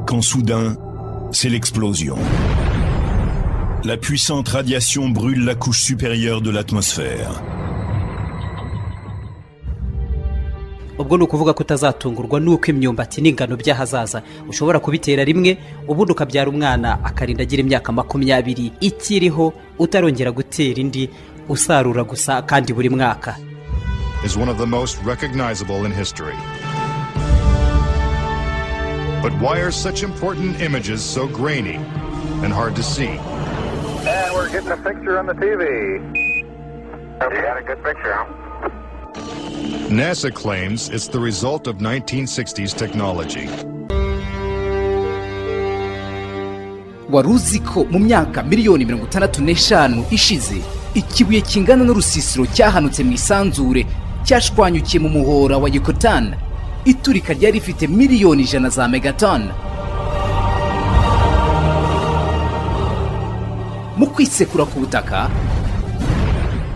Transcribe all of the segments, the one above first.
quand soudain, c'est l'explosion. La puissante radiation brûle la couche supérieure de l'atmosphère. ubwo ni ukuvuga ko utazatungurwa n'uko imyumbati n'ingano by'ahazaza ushobora kubitera rimwe ubundi ukabyara umwana akarinda agira imyaka 20 ikiriho utarongera gutera indi usarura gusa kandi buri mwaka. Is one of the most recognizable in history. But why are such important images so grainy and hard to see? And we're getting a picture on the TV. You got a good picture, huh? NASA claims it's the result of 1960s technology. Waruzi ko mu myaka miliyoni 65 ishize ikibuye kingana n'urusisiro cyahanutse mu isanzure cyashwanyukiye mu muhora wa Yucatan, iturika ryari rifite miliyoni 100 za megaton. Mu kwisekura ku butaka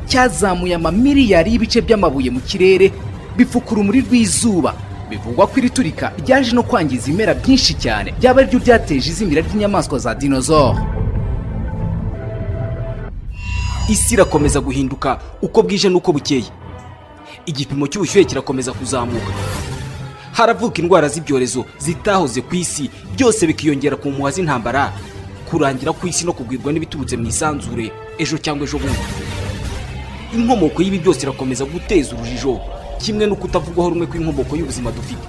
cyazamuye amamiliyari y'ibice by'amabuye mu kirere bifukura umuri rw'izuba. Bivugwa ko iri turika ryaje no kwangiza ibimera byinshi cyane byaba ryo byateje izimira ry'inyamaswa za dinosaure. Isi irakomeza guhinduka uko bwije nuko bukeye. Igipimo cy'ubushyuhe kirakomeza kuzamuka. Haravuka indwara z'ibyorezo zitahoze ku isi, byose bikiyongera ku muha z'intambara, kurangira ku isi no kugwirwa n'ibiturutse mu isanzure ejo cyangwa ejo bundi. Inkomoko y'ibi byose irakomeza guteza urujijo, kimwe no kutavugwaho rumwe kw'inkomoko y'ubuzima dufite.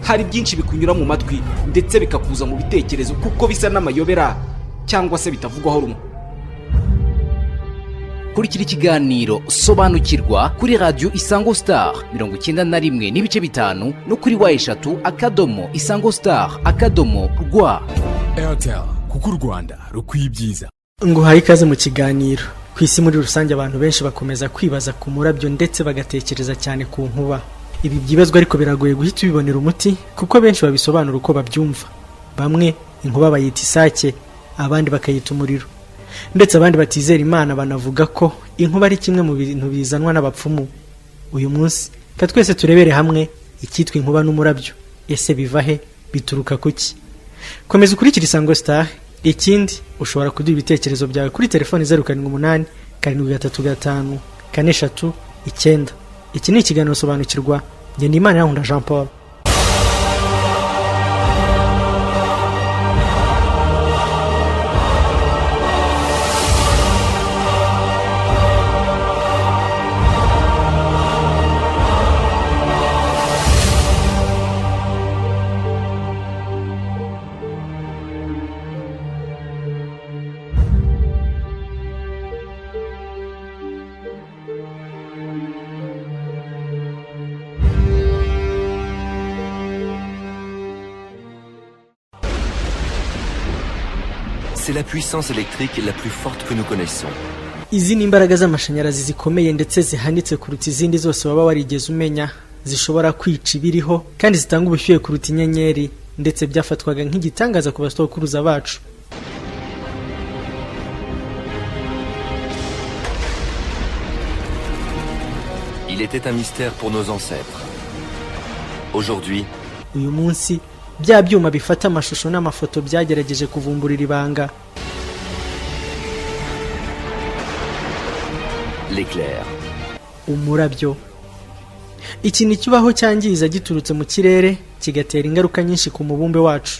Hari byinshi bikunyura mu matwi ndetse bikakuza mu bitekerezo kuko bisa n'amayobera cyangwa se bitavugwaho rumwe. Kurikira ikiganiro sobanukirwa kuri radio Isango Star 91.5 no kuri wa3 Isango Star /Rwa. Airtel kuko Rwanda rukwibyiza. Ngo hari ikaze mu kiganiro. Ku isi muri rusange abantu benshi bakomeza kwibaza ku murabyo ndetse bagatekereza cyane ku nkuba. Ibi byibazwa ariko biragoye guhita ubibonera umuti kuko benshi babisobanura uko babyumva. Bamwe inkuba bayita isake, abandi bakayita umuriro. Ndetse abandi batizera Imana banavuga ko inkuba ari kimwe mu bintu bizanwa n'abapfumu. Uyu munsi ka twese turebere hamwe icyitwa inkuba n'umurabyo. Ese biva he, bituruka kuki? Komeza ukurikira Isango Star. Ikindi ushobora kuduha ibitekerezo byawe kuri telefone 078 735 43 Iki ni ikiganiro sobanukirwa. Njye ni Imana Yankunda Jean Paul. C'est la puissance électrique la plus forte que nous connaissons. Izi ni imbaraga z'amashanyarazi zikomeye ndetse zihanitse kuruta izindi zose waba warigeze umenya, zishobora kwica ibiriho kandi zitanga ubushyuhe kuruta inyenyeri, ndetse byafatwaga nk'igitangaza ku basokuruza bacu. Il était un mystère pour nos ancêtres. Aujourd'hui, uyu munsi bya byuma bifata amashusho n'amafoto byagerageje kuvumburira ibanga. L'éclair. Umurabyo. Ikintu kibaho cyangiza giturutse mu kirere kigatera ingaruka nyinshi ku mubumbe wacu.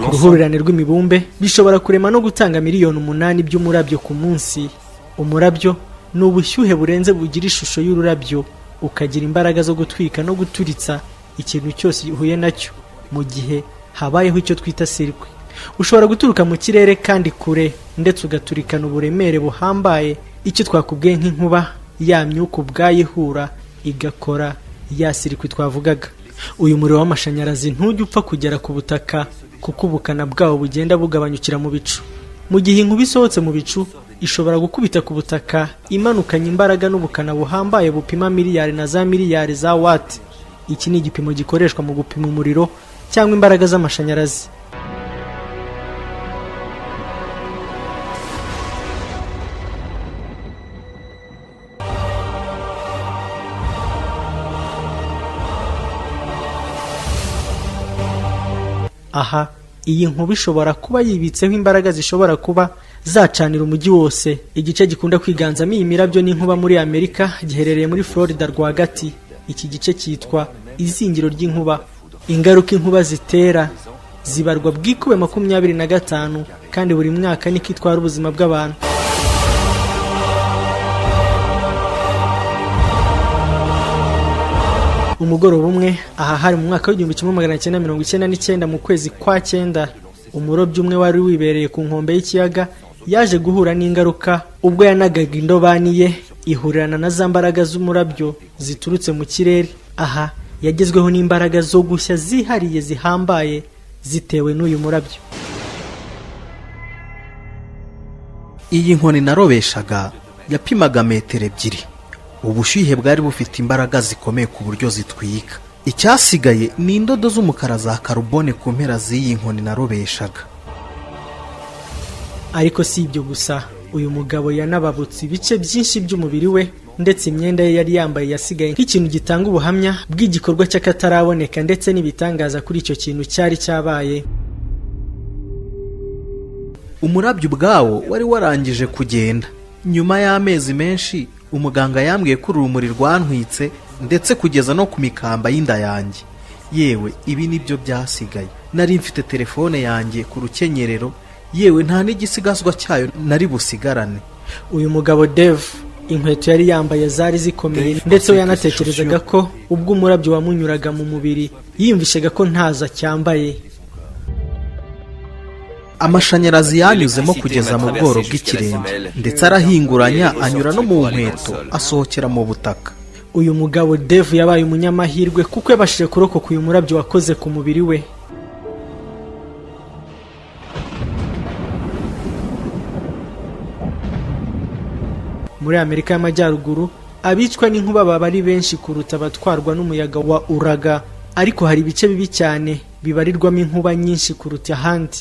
Uruhurirane rw'imibumbe bishobora kurema no gutanga miliyoni 8 by'umurabyo ku munsi. Umurabyo ni ubushyuhe burenze bugira ishusho y'ururabyo, ukagira imbaraga zo gutwika no guturitsa ikintu cyose uhuye nacyo mu gihe habayeho icyo twita sirikwi. Ushobora guturuka mu kirere kandi kure ndetse ugaturikana uburemere buhambaye, icyo twakubwiye nk'inkuba, ya myuka ubwayihura igakora ya sirikwi twavugaga. Uyu muriro w'amashanyarazi ntujya upfa kugera ku butaka kuko ubukana bwawo bugenda bugabanyukira mu bicu. Mu gihe inkuba isohotse mu bicu ishobora gukubita ku butaka imanukanye imbaraga n'ubukana buhambaye bupima miliyari na za miliyari za watt. Iki ni igipimo gikoreshwa mu gupima umuriro cyangwa imbaraga z'amashanyarazi. aha iyi nkuba ishobora kuba yibitseho imbaraga zishobora kuba zacanira umujyi wose. Igice gikunda kwiganzamo iyi mirabyo n'inkuba muri Amerika giherereye muri Florida rwagati. Iki gice cyitwa izingiro ry'inkuba. Ingaruka inkuba zitera zibarwa bwikube 25 kandi buri mwaka niko itwara ubuzima bw'abantu. Umugoroba umwe aha hari mu mwaka w'1999 mu kwezi kwa 9, umurobyi umwe wari wibereye ku nkombe y'ikiyaga yaje guhura n'ingaruka ubwo yanagaga indobani ye ihurirana na za mbaraga z'umurabyo ziturutse mu kirere. Aha yagezweho n'imbaraga zo gushya zihariye zihambaye zitewe n'uyu murabyo. Iyi nkoni narobeshaga yapimaga metero 2. Ubushyuhe bwari bufite imbaraga zikomeye ku buryo zitwika. Icyasigaye ni indodo z'umukara za carbone ku mpera z'iyi nkoni narobeshaga. Ariko si ibyo gusa, uyu mugabo yanababutse ibice byinshi by'umubiri we ndetse imyenda ye yari yambaye yasigaye nk'ikintu gitanga ubuhamya bw'igikorwa cy'akataraboneka ndetse n'ibitangaza kuri icyo kintu cyari cyabaye. Umurabyo ubwawo wari warangije kugenda. Nyuma y'amezi menshi umuganga yambwiye ko urumuri rwantwitse ndetse kugeza no ku mikamba y'inda yanjye. Yewe ibi nibyo byasigaye. Nari mfite telefone yanjye ku rukenyerero, yewe nta n'igisigazwa cyayo nari busigarane. Uyu mugabo Dave inkweto yari yambaye zari zikomeye ndetse we yanatekerezaga ko ubwo umurabyo wamunyuraga mu mubiri yiyumvishaga ko ntaza cyambaye. Amashanyarazi yanyuzemo kugeza mu bworo bw'ikirenge ndetse arahinguranya anyura no mu nkweto asohokera mu butaka. Uyu mugabo Dave yabaye umunyamahirwe kuko yabashije kurokoka uyu murabyo wakoze ku mubiri we. Muri Amerika y'Amajyaruguru abicwa n'inkuba baba ari benshi kuruta abatwarwa n'umuyaga wa uraga, ariko hari ibice bibi cyane bibarirwamo inkuba nyinshi kuruta ahandi.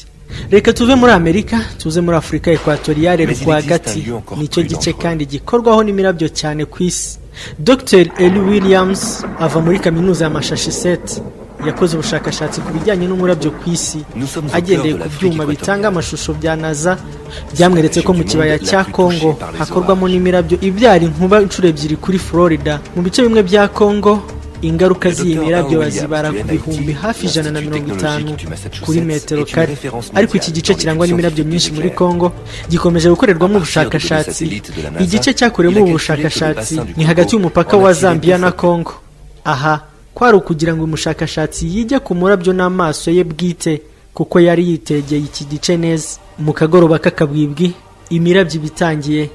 Reka tuve muri Amerika tuze muri Afrika Ekwatoriyale rwagati, nicyo gice kandi gikorwaho n'imirabyo cyane ku isi. Dr. Eli Williams ava muri kaminuza ya Massachusetts yakoze ubushakashatsi ku bijyanye n'umurabyo ku isi agendeye ku byuma bitanga amashusho bya NASA byamweretse ko mu kibaya cya Congo hakorwamo n'imirabyo ibyara inkuba inshuro 2 kuri Florida. Mu bice bimwe bya Congo ingaruka z'iyi mirabyo bazibara ku bihumbi hafi 150 kuri metero kare. Ariko iki gice kirangwa n'imirabyo myinshi muri Congo gikomeje gukorerwamo ubushakashatsi. Igice cyakorewemo ubushakashatsi ni hagati y'umupaka wa Zambia na Congo. Aha kwari ukugira ngo umushakashatsi yijye ku murabyo n'amaso ye bwite kuko yari yitegeye iki gice neza. Mu kagoroba k'akabwibwi imirabyo bitangiye.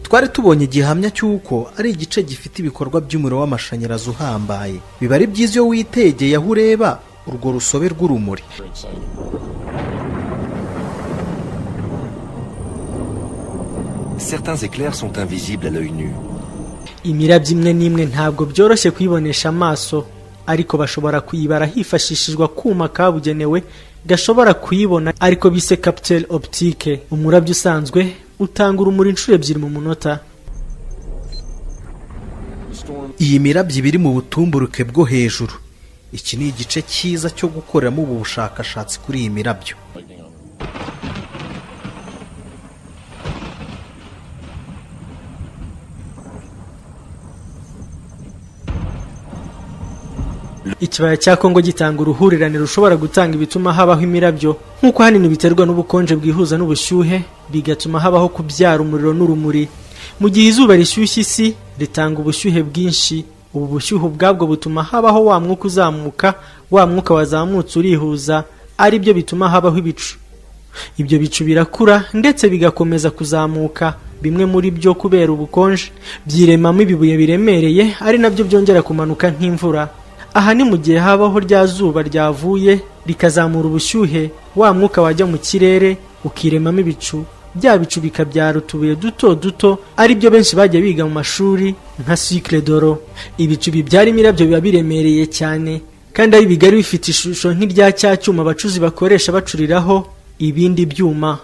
Twari tubonye igihamya cy'uko ari igice gifite ibikorwa by'umuriro w'amashanyarazi uhambaye. Biba ari byiza iyo witegeye aho ureba urwo rusobe rw'urumuri. Certains éclairs sont invisibles à l'œil nu. Imirabyo imwe n'imwe ntabwo byoroshye kuyibonesha amaso, ariko bashobora kuyibara hifashishijwe akuma kabugenewe gashobora kuyibona ariko bise capteur optique. Umurabyo usanzwe utanga urumuri inshuro 2 mu munota. Iyi mirabyo ibiri mu butumburuke bwo hejuru. Iki ni igice cyiza cyo gukoreramo ubu bushakashatsi kuri iyi mirabyo. Ikibaya cya Congo gitanga uruhurirane rushobora gutanga ibituma habaho imirabyo, nk'uko hanini biterwa n'ubukonje bwihuza n'ubushyuhe bigatuma habaho kubyara umuriro n'urumuri. Mu gihe izuba rishyushye isi ritanga ubushyuhe bwinshi, ubu bushyuhe ubwabwo butuma habaho wa mwuka uzamuka, wa mwuka wazamutse urihuza, ari byo bituma habaho ibicu. Ibyo bicu birakura ndetse bigakomeza kuzamuka, bimwe muri byo kubera ubukonje byiremamo ibibuye biremereye ari nabyo byongera kumanuka nk'imvura. Aha ni mu gihe habaho rya zuba ryavuye rikazamura ubushyuhe, wa mwuka wajya mu kirere ukiremamo ibicu bya bicu bikabyara utubuye duto duto ari byo benshi bajya biga mu mashuri nka cycle d'oro. Ibicu bibyara imirabyo biba biremereye cyane kandi ari bigari bifite ishusho nk'irya cya cyuma abacuzi bakoresha bacuriraho ibindi byuma.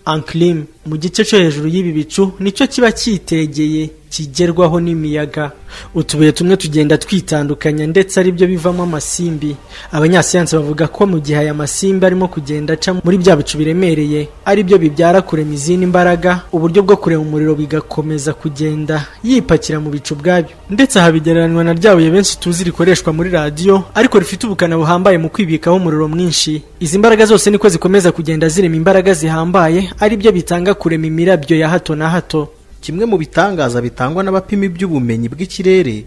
Enclime mu gice cyo hejuru y'ibi bicu nicyo kiba cyitegeye kigerwaho n'imiyaga. Utubuye tumwe tugenda twitandukanya ndetse ari byo bivamo amasimbi. Abanyasiyansi bavuga ko mu gihe aya masimbi arimo kugenda aca muri bya bicu biremereye ari byo bibyara kurema izindi mbaraga, uburyo bwo kurema umuriro bigakomeza kugenda yipakira mu bicu bwabyo. Ndetse aha bigereranywa na rya buye benshi tuzi rikoreshwa muri radiyo ariko rifite ubukana buhambaye mu kwibikaho umuriro mwinshi. Izi mbaraga zose niko zikomeza kugenda zirema imbaraga zihambaye ari byo bitanga kurema imirabyo ya hato na hato. Kimwe mu bitangaza bitangwa n'abapima iby'ubumenyi bw'ikirere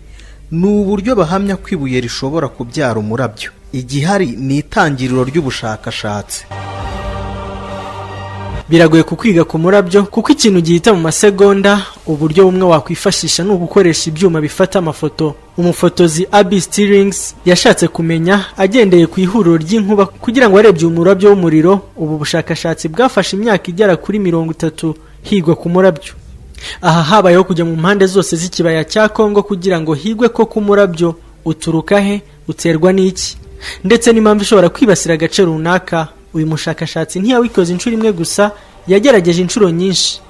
ni uburyo bahamya ko ibuye rishobora kubyara umurabyo. Igihari ni itangiriro ry'ubushakashatsi. Biragoye kukwiga ku murabyo kuko ikintu gihita mu masegonda. Uburyo bumwe wakwifashisha ni ugukoresha ibyuma bifata amafoto. Umufotozi Abby Stillings yashatse kumenya agendeye ku ihuriro ry'inkuba kugira ngo arebye umurabyo w'umuriro. Ubu bushakashatsi bwafashe imyaka igera kuri 30 higwa ku murabyo. Aha habayeho kujya mu mpande zose z'ikibaya cya Kongo kugira ngo higwe ko ku murabyo uturuka he, uterwa n'iki, ndetse n'impamvu ishobora kwibasira agace runaka. Uyu mushakashatsi ntiyawikoze inshuro imwe gusa, yagerageje inshuro nyinshi.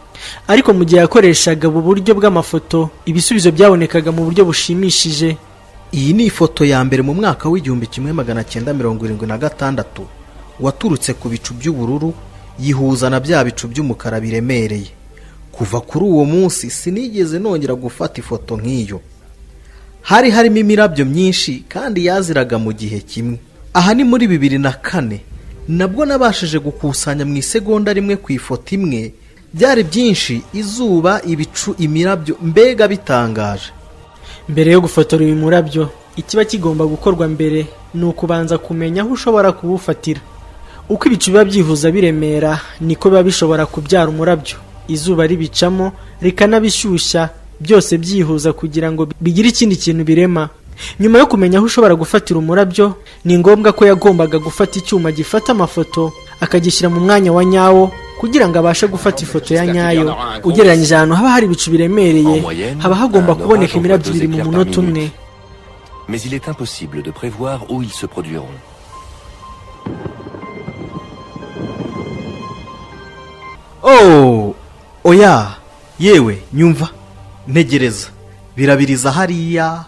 Ariko mu gihe yakoreshaga ubu buryo bw'amafoto ibisubizo byabonekaga mu buryo bushimishije. Iyi ni ifoto ya mbere mu mwaka w'1976 waturutse ku bicu by'ubururu yihuza na bya bicu by'umukara biremereye. Kuva kuri uwo munsi sinigeze nongera gufata ifoto nk'iyo. Hari harimo imirabyo myinshi kandi yaziraga mu gihe kimwe. Aha ni muri 2004 nabwo nabashije gukusanya mu isegonda rimwe ku ifoto imwe. Byari byinshi, izuba, ibicu, imirabyo, mbega bitangaje. Mbere yo gufotora uyu murabyo ikiba kigomba gukorwa mbere ni ukubanza kumenya aho ushobora kuwufatira. Uko ibicu biba byihuza biremera niko biba bishobora kubyara umurabyo. Izuba ribicamo rikanabishyushya, byose byihuza kugira ngo bigire ikindi kintu birema. Nyuma yo kumenya aho ushobora gufatira umurabyo ni ngombwa ko yagombaga gufata icyuma gifata amafoto akagishyira mu mwanya wa nyawo kugira ngo abashe gufata ifoto ya nyayo. Ugereranyije ahantu haba hari ibicu biremereye haba hagomba kuboneka imirabyo biri mu munota umwe. Mais il est impossible de prévoir où ils se produiront. Oh, oya, yewe nyumva, ntegereza, birabiriza hariya,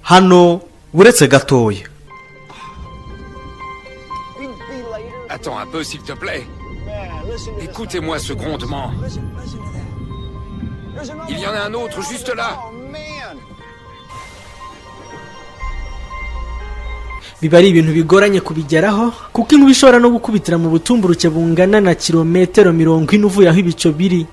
hano, uretse gatoya. Attends un peu s'il te plaît. Écoutez-moi ce grondement. Il y en a un autre juste là. Biba ari ibintu bigoranye kubigeraho kuko inkuba ishobora no gukubitira mu butumburuke bungana na kilometero 40 uvuye aho ibico biri.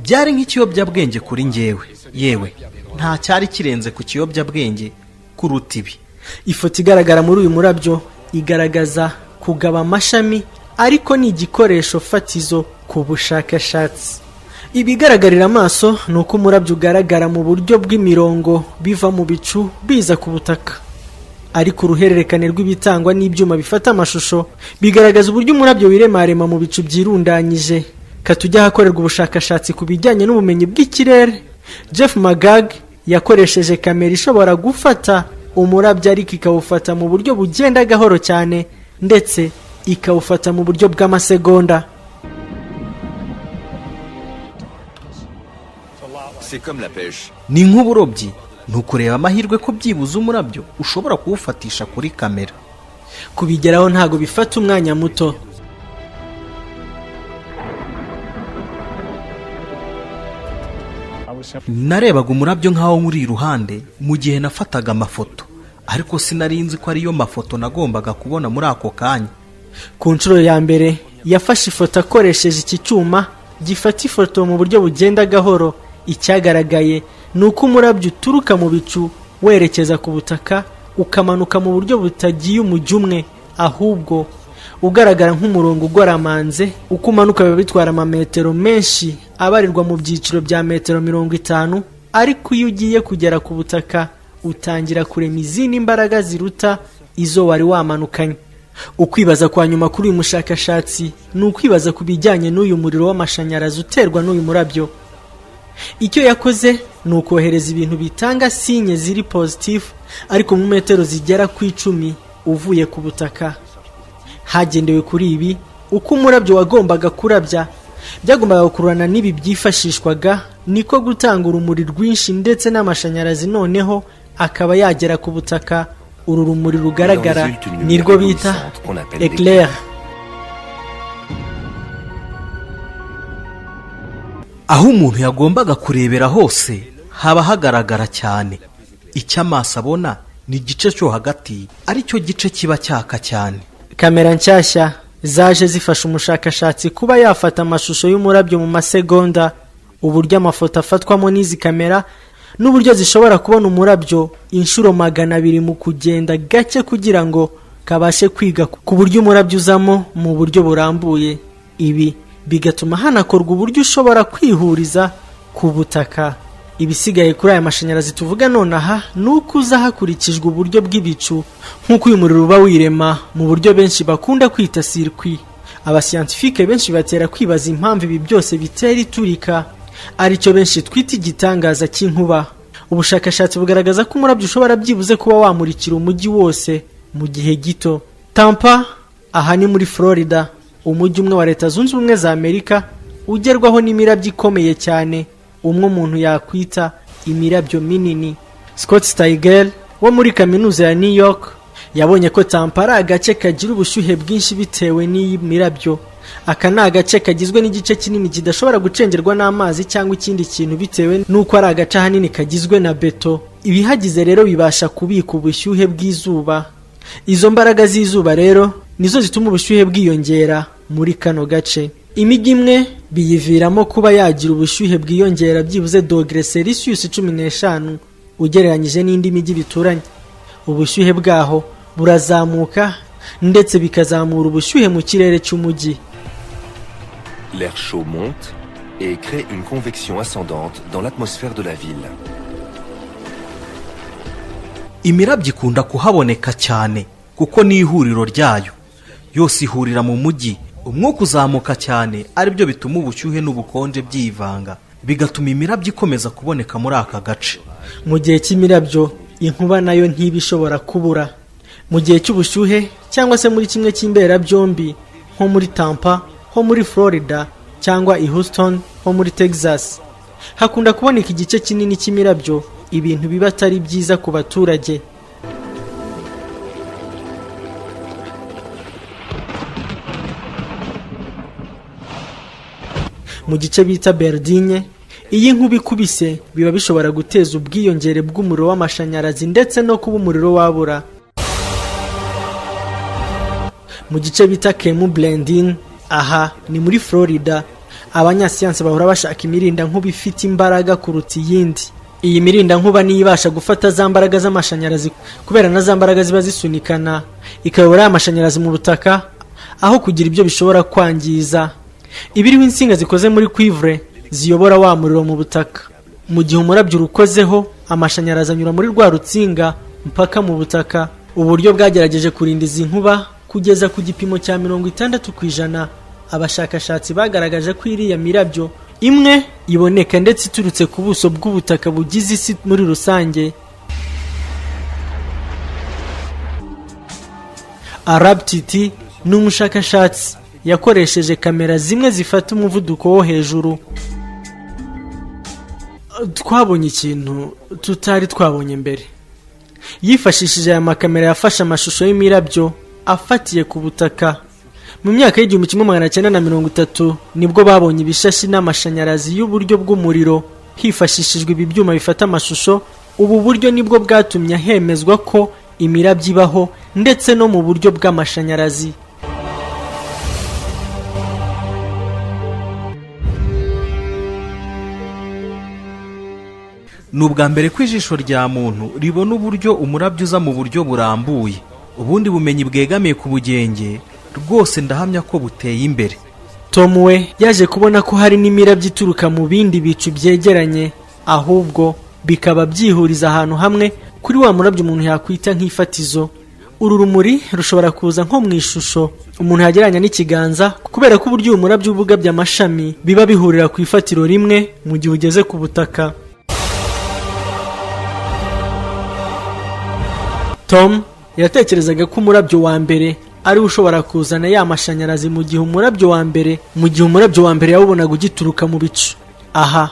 Byari nk'ikiyobyabwenge kuri njyewe. Yewe nta cyari kirenze ku kiyobyabwenge kuruta ibi. Ifoto igaragara muri uyu murabyo igaragaza kugaba amashami ariko ni igikoresho fatizo ku bushakashatsi. Ibigaragarira amaso ni uko umurabyo ugaragara mu buryo bw'imirongo biva mu bicu biza ku butaka. Ariko uruhererekane rw'ibitangwa n'ibyuma bifata amashusho bigaragaza uburyo umurabyo wiremarema mu bicu byirundanyije. Katujya hakorerwa ubushakashatsi ku bijyanye n'ubumenyi bw'ikirere. Jeff Magag yakoresheje kamera ishobora gufata umurabyo ariko ikawufata mu buryo bugenda gahoro cyane ndetse ikawufata mu buryo bw'amasegonda. C'est comme la pêche. Ni nk'uburobyi, nukureba amahirwe ko byibuza umurabyo ushobora kuwufatisha kuri kamera. Kubigeraho ntago bifata umwanya muto. Narebaga umurabyo nkaho muri iruhande mu gihe nafataga amafoto, ariko sinarinzi ko ariyo mafoto nagombaga kubona muri ako kanya. Ku nshuro ya mbere yafashe ifoto akoresheje iki cyuma gifata ifoto mu buryo bugenda gahoro. Icyagaragaye ni uko umurabyo uturuka mu bicu werekeza ku butaka ukamanuka mu buryo butagiye umujyo umwe, ahubwo ugaragara nk'umurongo ugoramanze, uko umanuka biba bitwara amametero menshi abarirwa mu byiciro bya metero 50, ariko iyo ugiye kugera ku butaka utangira kurema izindi imbaraga ziruta izo wari wamanukanye. Ukwibaza kwa nyuma kuri uyu mushakashatsi ni ukwibaza ku bijyanye n'uyu muriro w'amashanyarazi uterwa n'uyu murabyo. Icyo yakoze ni ukohereza ibintu bitanga sinye ziri positive ariko mu metero zigera ku 10 uvuye ku butaka. Hagendewe kuri ibi, uko umurabyo wagombaga kurabya byagombaga gukururana n'ibi byifashishwaga, niko gutanga urumuri rwinshi ndetse n'amashanyarazi, noneho akaba yagera ku butaka. Uru rumuri rugaragara nirwo bita éclair. Aho umuntu yagombaga kurebera hose haba hagaragara cyane. Icyo amaso abona ni igice cyo hagati, ari cyo gice kiba cyaka cyane. Kamera nshyashya zaje zifasha umushakashatsi kuba yafata amashusho y'umurabyo mu masegonda. Uburyo amafoto afatwamo n'izi kamera n'uburyo zishobora kubona umurabyo inshuro 200 mu kugenda gake kugira ngo kabashe kwiga ku buryo umurabyo uzamo mu buryo burambuye. Ibi bigatuma hanakorwa uburyo ushobora kwihuriza ku butaka. Ibisigaye kuri aya mashanyarazi tuvuga nonaha nuko uza hakurikijwe uburyo bw'ibicu, nk'uko uyu muriro uba wirema mu buryo benshi bakunda kwita circuit. Abascientifique benshi batera kwibaza impamvu ibi byose bitera iturika, aricyo benshi twita igitangaza cy'inkuba. Ubushakashatsi bugaragaza ko umurabyo ushobora byibuze kuba wamurikira umujyi wose mu gihe gito. Tampa, aha ni muri Florida, umujyi umwe wa Leta Zunze Ubumwe za Amerika ugerwaho n'imirabyo ikomeye cyane, umwe umuntu yakwita imirabyo minini. Scott Steigel wo muri kaminuza ya New York yabonye ko Tampa ari agace kagira ubushyuhe bwinshi bitewe n'iyi mirabyo. Aka ni agace kagizwe n'igice kinini kidashobora gucengerwa n'amazi cyangwa ikindi kintu bitewe n'uko ari agace hanini kagizwe na beto. Ibihagize rero bibasha kubika ubushyuhe bw'izuba. Izo mbaraga z'izuba rero nizo zituma ubushyuhe bwiyongera muri kano gace. Imijyi imwe biyiviramo kuba yagira ubushyuhe bwiyongera byibuze dogere Celsius 15 ugereranyije n'indi mijyi bituranye. Ubushyuhe bwaho burazamuka ndetse bikazamura ubushyuhe mu kirere cy'umujyi. L'air chaud monte et crée une convection ascendante dans l'atmosphère de la ville. Imirabyo ikunda kuhaboneka cyane kuko ni ihuriro ryayo. Yose ihurira mu mujyi, umwuka uzamuka cyane, ari byo bituma ubushyuhe n'ubukonje byivanga, bigatuma imirabyo ikomeza kuboneka muri aka gace. Mu gihe cy'imirabyo, inkuba nayo ntibishobora kubura. Mu gihe cy'ubushyuhe cyangwa se muri kimwe cy'imbera byombi, nko muri Tampa, ho muri Florida cyangwa i Houston ho muri Texas, hakunda kuboneka igice kinini cy'imirabyo, ibintu biba atari byiza ku baturage. Mu gice bita Berdine, iyi nkuba ikubise biba bishobora guteza ubwiyongere bw'umuriro w'amashanyarazi ndetse no kuba umuriro wabura. Mu gice bita Chemo Blending, aha ni muri Florida, abanyasiyansi bahora bashaka imirinda nkuba ifite imbaraga kuruta iyindi. Iyi mirinda nkuba niyo ibasha gufata za mbaraga z'amashanyarazi kubera na za mbaraga ziba zisunikana, ikayobora amashanyarazi mu butaka aho kugira ibyo bishobora kwangiza. Ibiriho insinga zikoze muri cuivre ziyobora wa muriro mu butaka. Mu gihe umurabyo urukozeho, amashanyarazi anyura muri rwa rutsinga mpaka mu butaka. Uburyo bwagerageje kurinda izi nkuba kugeza ku gipimo cya 60%. Abashakashatsi bagaragaje ko iriya mirabyo imwe iboneka ndetse iturutse ku buso bw'ubutaka bugize isi muri rusange. Arab Titi ni umushakashatsi yakoresheje kamera zimwe zifata umuvuduko wo hejuru. Twabonye ikintu tutari twabonye mbere. Yifashishije aya makamera yafashe amashusho y'imirabyo afatiye ku butaka. Mu myaka y'1930 nibwo babonye ibishashi n'amashanyarazi y'uburyo bw'umuriro hifashishijwe ibi byuma bifata amashusho. Ubu buryo nibwo bwatumye hemezwa ko imirabyo ibaho ndetse no mu buryo bw'amashanyarazi. Nubwa mbere ko ijisho rya muntu ribona uburyo umurabyo uza mu buryo burambuye. Ubundi bumenyi bwegamiye ku bugenge rwose ndahamya ko buteye imbere. Tom we yaje kubona ko hari n'imirabyo ituruka mu bindi bicu byegeranye, ahubwo bikaba byihuriza ahantu hamwe kuri wa murabyo umuntu yakwita nk'ifatizo. Uru rumuri rushobora kuza nko mu ishusho umuntu yageranya n'ikiganza, kubera ko uburyo uyu murabyo ubugabye amashami biba bihurira ku ifatiro rimwe mu gihe ugeze ku butaka. Tom yatekerezaga ko umurabyo wa mbere ari ushobora kuzana ya mashanyarazi mu gihe umurabyo wa mbere yawubonaga ugituruka mu bicu. Aha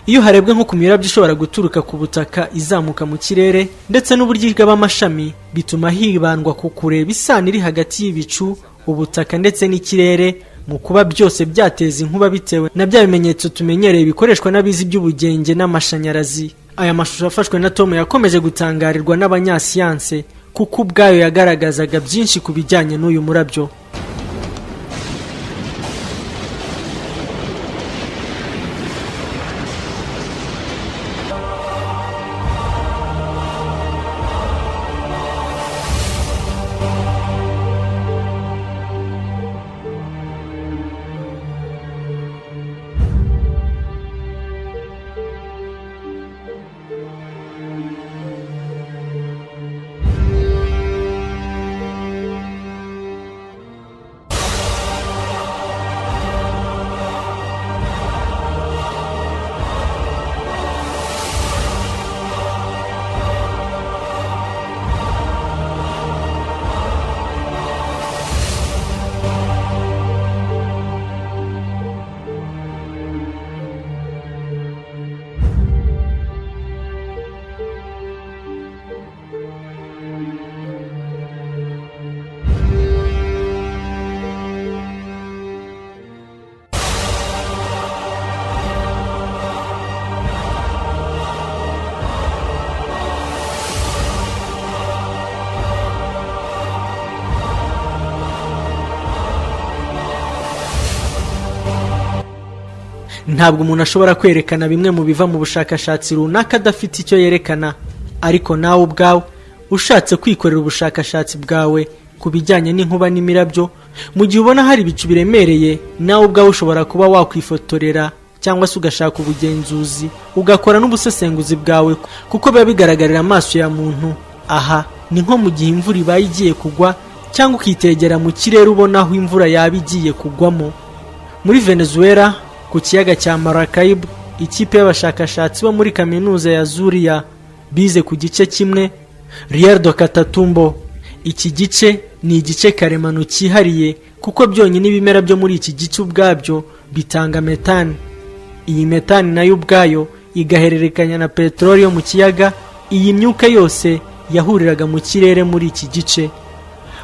iyo harebwe nko ku mirabyo ishobora guturuka ku butaka izamuka mu kirere ndetse n'uburyo bw'amashami, bituma hibandwa ku kureba isano iri hagati y'ibicu, ubutaka ndetse n'ikirere mu kuba byose byateza inkuba bitewe na bya bimenyetso tumenyereye bikoreshwa n'abizi by'ubugenge n'amashanyarazi. Aya mashusho afashwe na Tom yakomeje gutangarirwa n'abanyasiyanse kuko ubwayo yagaragazaga byinshi ku bijyanye n'uyu murabyo. Ntabwo umuntu ashobora kwerekana bimwe mu biva mu bushakashatsi runaka adafite icyo yerekana, ariko nawe ubwawe ushatse kwikorera ubushakashatsi bwawe ku bijyanye n'inkuba n'imirabyo, mu gihe ubona hari ibicu biremereye, nawe ubwawe ushobora kuba wakwifotorera cyangwa se ugashaka ubugenzuzi ugakora n'ubusesenguzi bwawe kuko biba bigaragarira amaso ya muntu. Aha ni nko mu gihe imvura ibaye igiye kugwa cyangwa ukitegera mu kirere ubona aho imvura yaba igiye kugwamo. Muri Venezuela ku kiyaga cya Maracaibo, ikipe y'abashakashatsi bo muri kaminuza ya Zuria bize ku gice kimwe Rialdo Catatumbo. Iki gice ni igice karemano cyihariye kuko byonyine ibimera byo muri iki gice ubwabyo bitanga metane. Iyi metane nayo ubwayo igahererekanya na peteroli yo mu kiyaga. Iyi myuka yose yahuriraga mu kirere muri iki gice.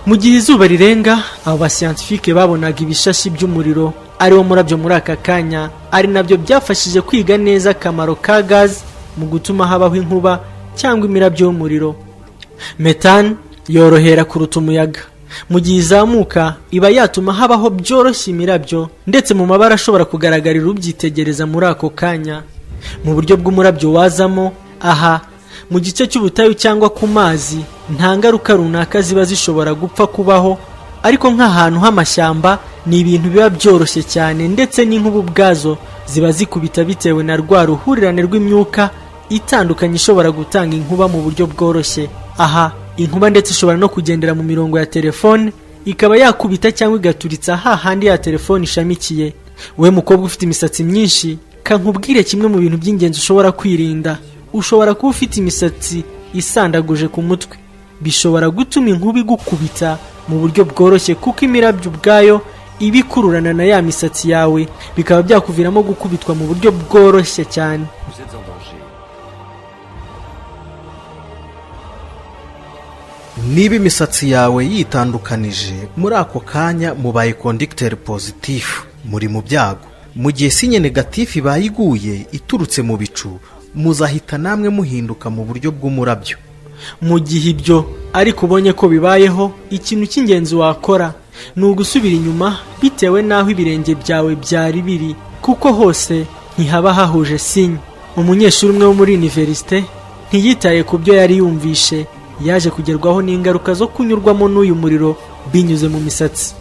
Mu gihe izuba rirenga, abo bascientifique babonaga ibishashi by'umuriro ariwo murabyo muri aka kanya, ari nabyo byafashije kwiga neza akamaro ka gaz mu gutuma habaho inkuba cyangwa imirabyo y'umuriro. Metane yorohera kuruta umuyaga. Mu gihe izamuka iba yatuma habaho byoroshye imirabyo ndetse mu mabara ashobora kugaragarira ubyitegereza muri ako kanya. Mu buryo bw'umurabyo wazamo, aha mu gice cy'ubutayu cyangwa ku mazi nta ngaruka runaka ziba zishobora gupfa kubaho, ariko nk'ahantu h'amashyamba ni ibintu biba byoroshye cyane ndetse n'inkuba ubwazo ziba zikubita bitewe na rwa ruhurirane rw'imyuka itandukanye ishobora gutanga inkuba mu buryo bworoshye. Aha inkuba ndetse ishobora no kugendera mu mirongo ya telefone ikaba yakubita cyangwa igaturitsa hahandi ya telefone ishamikiye. We mukobwa ufite imisatsi myinshi, kankubwire kimwe mu bintu by'ingenzi ushobora kwirinda. Ushobora kuba ufite imisatsi isandaguje ku mutwe, bishobora gutuma inkuba igukubita mu buryo bworoshye kuko imirabyo ubwayo ibikururana na ya misatsi yawe, bikaba byakuviramo gukubitwa mu buryo bworoshye cyane. Niba imisatsi yawe yitandukanije, muri ako kanya mubaye conducteur positif, muri mu byago. Mu gihe sinye negatif ibaye iguye iturutse mu bicu, muzahita namwe muhinduka mu buryo bw'umurabyo. Mu gihe ibyo ariko ubonye ko bibayeho, ikintu cy'ingenzi wakora ni ugusubira inyuma bitewe n'aho ibirenge byawe byari biri, kuko hose ntihaba hahuje sinye. Umunyeshuri umwe wo muri universite ntiyitaye ku byo yari yumvishe, yaje kugerwaho n'ingaruka zo kunyurwamo n'uyu muriro binyuze mu misatsi.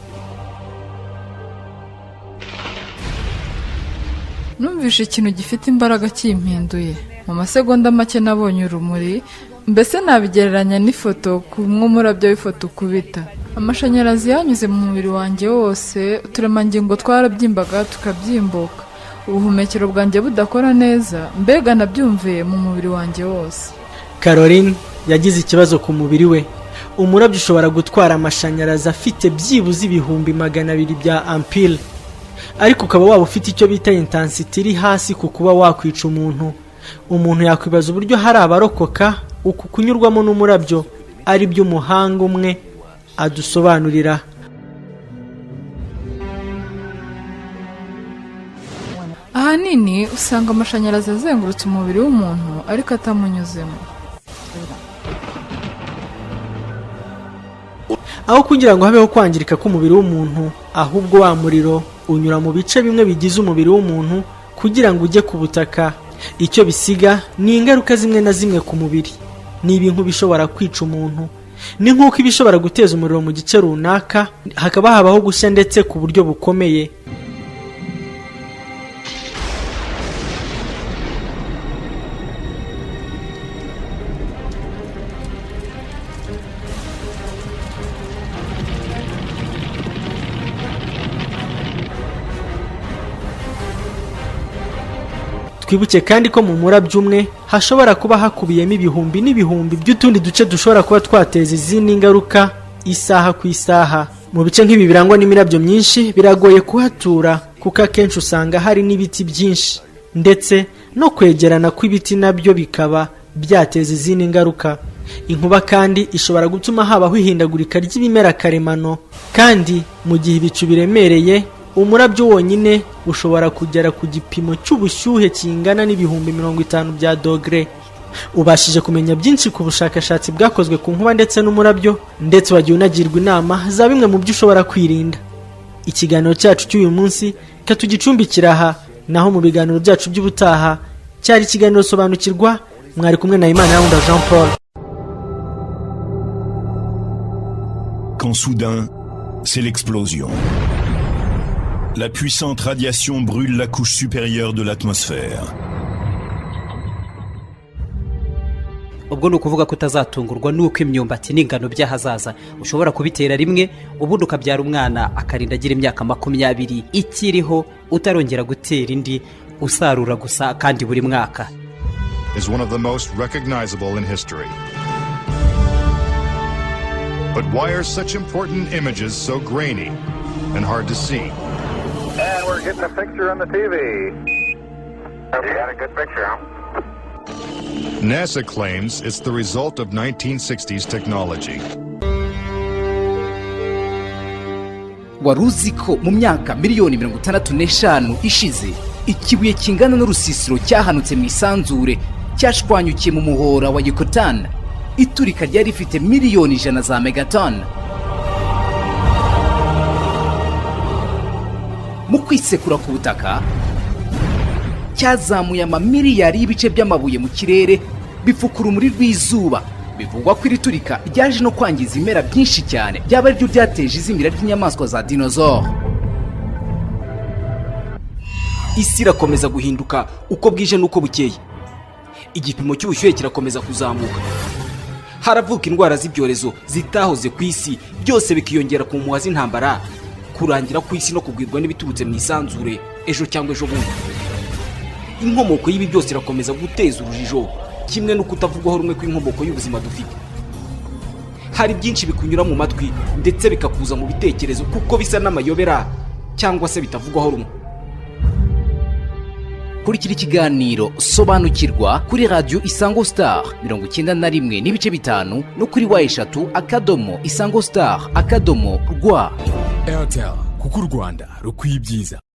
numvishe ikintu gifite imbaraga kimpinduye. Mu masegonda make nabonye urumuri, mbese nabigereranya n'ifoto nk'umurabyo w'ifoto ukubita. Amashanyarazi yanyuze mu mubiri wanjye wose, uturemangingo twarabyimbaga tukabyimbuka. Ubuhumekero bwanjye budakora neza, mbega nabyumviye mu mubiri wanjye wose. Caroline yagize ikibazo ku mubiri we. Umurabyo ushobora gutwara amashanyarazi afite byibuze ibihumbi 200 bya ampere, ariko ukaba waba ufite icyo bita intensity iri hasi ku kuba wakwica umuntu. Umuntu yakwibaza uburyo hari abarokoka uku kunyurwamo n'umurabyo ari byo umuhanga umwe adusobanurira. Ahanini usanga amashanyarazi azengurutse umubiri w'umuntu ariko atamunyuzemo. Aho kugira ngo habeho kwangirika k'umubiri w'umuntu, ahubwo wa muriro unyura mu bice bimwe bigize umubiri w'umuntu kugira ngo ujye ku butaka. Icyo bisiga ni ingaruka zimwe na zimwe ku mubiri. Ni ibintu bishobora kwica umuntu. Ni nk'uko ibishobora guteza umuriro mu gice runaka, hakaba habaho gushya ndetse ku buryo bukomeye. Twibuke kandi ko mu murabyo umwe hashobora kuba hakubiyemo ibihumbi n'ibihumbi by'utundi duce dushobora kuba twateza izindi ngaruka isaha ku isaha. Mu bice nk'ibi birangwa n'imirabyo myinshi biragoye kuhatura kuko akenshi usanga hari n'ibiti byinshi, ndetse no kwegerana kw'ibiti nabyo bikaba byateza izindi ngaruka. Inkuba kandi ishobora gutuma habaho ihindagurika ry'ibimera karemano, kandi mu gihe ibicu biremereye umurabyo wonyine ushobora kugera ku gipimo cy'ubushyuhe kingana n'ibihumbi 50 bya dogere. Ubashije kumenya byinshi ku bushakashatsi bwakozwe ku nkuba ndetse n'umurabyo, ndetse wagiye unagirwa inama za bimwe mu byo ushobora kwirinda. Ikiganiro cyacu cy'uyu munsi katugicumbikira aha, naho mu biganiro byacu by'ubutaha cyari ikiganiro sobanukirwa. Mwari kumwe na Imana Yaunda Jean Paul. Quand soudain, c'est l'explosion. La puissante radiation brûle la couche supérieure de l'atmosphère. Ubwo ni ukuvuga ko utazatungurwa n'uko imyumbati n'ingano by'ahazaza ushobora kubitera rimwe, ubundi ukabyara umwana akarinda agira imyaka 20 ikiriho, utarongera gutera indi, usarura gusa kandi buri mwaka. Is one of the most recognizable in history. But why are such important images so grainy and hard to see? And we're getting a picture on the TV. You got a good picture, huh? NASA claims it's the result of 1960s technology. Wari uzi ko mu myaka miliyoni 65 ishize ikibuye kingana n'urusisiro cyahanutse mu isanzure cyashwanyukiye mu muhora wa Yucatan? Iturika ryari rifite miliyoni 100 za megaton. Mu kwisekura ku butaka cyazamuye amamiliyari y'ibice by'amabuye mu kirere bifukura umuri rw'izuba. Bivugwa ko iri turika ryaje no kwangiza ibimera byinshi cyane, byaba ari byo byateje izimira ry'inyamaswa za dinosaure. Isi irakomeza guhinduka uko bwije n'uko bukeye. Igipimo cy'ubushyuhe kirakomeza kuzamuka. Haravuka indwara z'ibyorezo zitahoze ku isi, byose bikiyongera ku mpuha z'intambara, kurangira ku isi no kugwirwa n'ibiturutse mu isanzure ejo cyangwa ejo bundi. Inkomoko y'ibi byose irakomeza guteza urujijo, kimwe no kutavugwaho rumwe kw'inkomoko y'ubuzima dufite. Hari byinshi bikunyura mu matwi ndetse bikakuza mu bitekerezo kuko bisa n'amayobera cyangwa se bitavugwaho rumwe. Kurikira ikiganiro sobanukirwa kuri radio Isango Star 91.5 no kuri wa3.isangostar.rwa. Airtel, kuko u Rwanda rukwiye ibyiza.